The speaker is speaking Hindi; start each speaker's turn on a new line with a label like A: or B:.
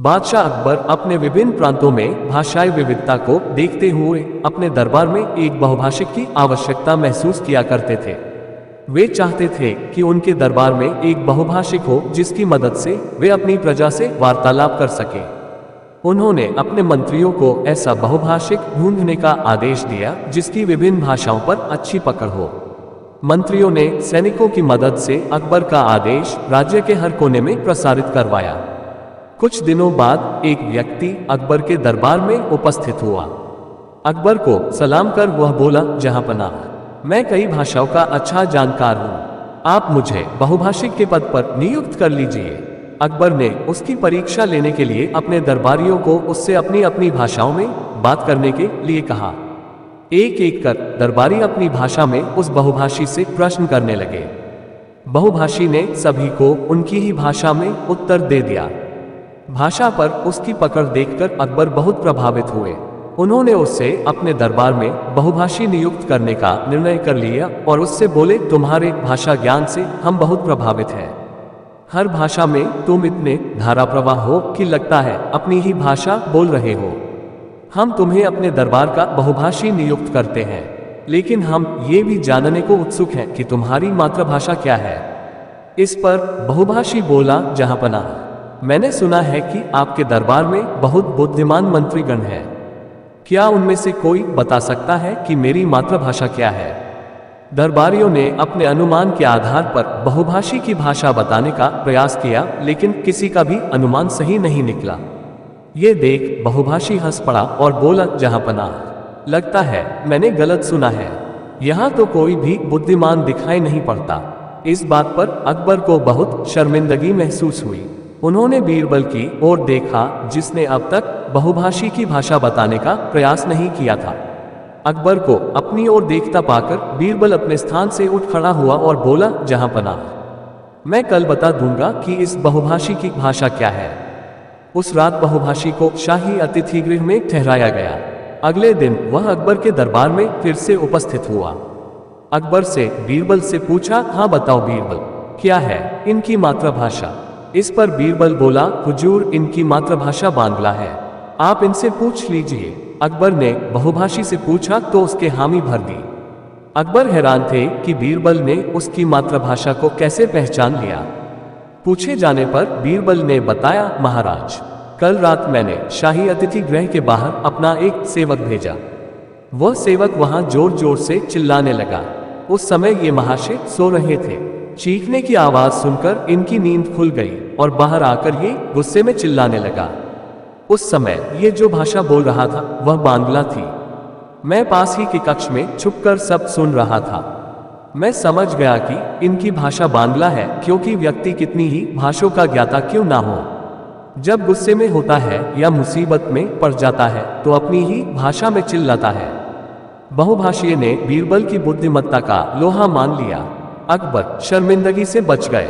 A: बादशाह अकबर अपने विभिन्न प्रांतों में भाषाई विविधता को देखते हुए अपने दरबार में एक बहुभाषिक की आवश्यकता महसूस किया करते थे। वे चाहते थे कि उनके दरबार में एक बहुभाषिक हो जिसकी मदद से वे अपनी प्रजा से वार्तालाप कर सके। उन्होंने अपने मंत्रियों को ऐसा बहुभाषिक ढूंढने का आदेश दिया जिसकी विभिन्न भाषाओं पर अच्छी पकड़ हो। मंत्रियों ने सैनिकों की मदद से अकबर का आदेश राज्य के हर कोने में प्रसारित करवाया। कुछ दिनों बाद एक व्यक्ति अकबर के दरबार में उपस्थित हुआ। अकबर को सलाम कर वह बोला, जहांपनाह, मैं कई भाषाओं का अच्छा जानकार हूँ, आप मुझे बहुभाषिक के पद पर नियुक्त कर लीजिए। अकबर ने उसकी परीक्षा लेने के लिए अपने दरबारियों को उससे अपनी अपनी भाषाओं में बात करने के लिए कहा। एक एक कर दरबारी अपनी भाषा में उस बहुभाषी से प्रश्न करने लगे। बहुभाषी ने सभी को उनकी ही भाषा में उत्तर दे दिया। भाषा पर उसकी पकड़ देखकर अकबर बहुत प्रभावित हुए। उन्होंने उससे अपने दरबार में बहुभाषी नियुक्त करने का निर्णय कर लिया और उससे बोले, तुम्हारे भाषा ज्ञान से हम बहुत प्रभावित हैं। हर भाषा में तुम इतने धारा प्रवाह हो कि लगता है अपनी ही भाषा बोल रहे हो। हम तुम्हें अपने दरबार का बहुभाषी नियुक्त करते हैं, लेकिन हम ये भी जानने को उत्सुक हैं कि तुम्हारी मातृभाषा क्या है। इस पर बहुभाषी बोला, जहांपनाह, मैंने सुना है कि आपके दरबार में बहुत बुद्धिमान मंत्रीगण हैं। क्या उनमें से कोई बता सकता है कि मेरी मातृभाषा क्या है? दरबारियों ने अपने अनुमान के आधार पर बहुभाषी की भाषा बताने का प्रयास किया, लेकिन किसी का भी अनुमान सही नहीं निकला। ये देख बहुभाषी हंस पड़ा और बोला, जहांपनाह, लगता है मैंने गलत सुना है। यहाँ तो कोई भी बुद्धिमान दिखाई नहीं पड़ता। इस बात पर अकबर को बहुत शर्मिंदगी महसूस हुई। उन्होंने बीरबल की ओर देखा, जिसने अब तक बहुभाषी की भाषा बताने का प्रयास नहीं किया था। अकबर को अपनी ओर देखता पाकर बीरबल अपने स्थान से उठ खड़ा हुआ और बोला, जहांपनाह, मैं कल बता दूंगा कि इस बहुभाषी की भाषा क्या है। उस रात बहुभाषी को शाही अतिथि गृह में ठहराया गया। अगले दिन वह अकबर के दरबार में फिर से उपस्थित हुआ। अकबर से बीरबल से पूछा, हाँ बताओ बीरबल, क्या है इनकी मातृभाषा? इस पर बीरबल बोला, हुजूर, इनकी मातृभाषा बांग्ला है, आप इनसे पूछ लीजिए। अकबर ने बहुभाषी से पूछा तो उसके हामी भर दी। अकबर हैरान थे कि बीरबल ने उसकी मातृभाषा को कैसे पहचान लिया। पूछे जाने पर बीरबल ने बताया, महाराज, कल रात मैंने शाही अतिथि गृह के बाहर अपना एक सेवक भेजा। वह सेवक वहां जोर जोर से चिल्लाने लगा। उस समय ये महाशय सो रहे थे। चीखने की आवाज सुनकर इनकी नींद खुल गई और बाहर आकर ये गुस्से में चिल्लाने लगा। उस समय ये जो भाषा बोल रहा था वह बांग्ला थी। मैं पास ही के कक्ष में छुपकर सब सुन रहा था। मैं समझ गया कि इनकी भाषा बांग्ला है, क्योंकि व्यक्ति कितनी ही भाषाओं का ज्ञाता क्यों ना हो, जब गुस्से में होता है या मुसीबत में पड़ जाता है तो अपनी ही भाषा में चिल्लाता है। बहुभाषी ने बीरबल की बुद्धिमत्ता का लोहा मान लिया। अकबर शर्मिंदगी से बच गए।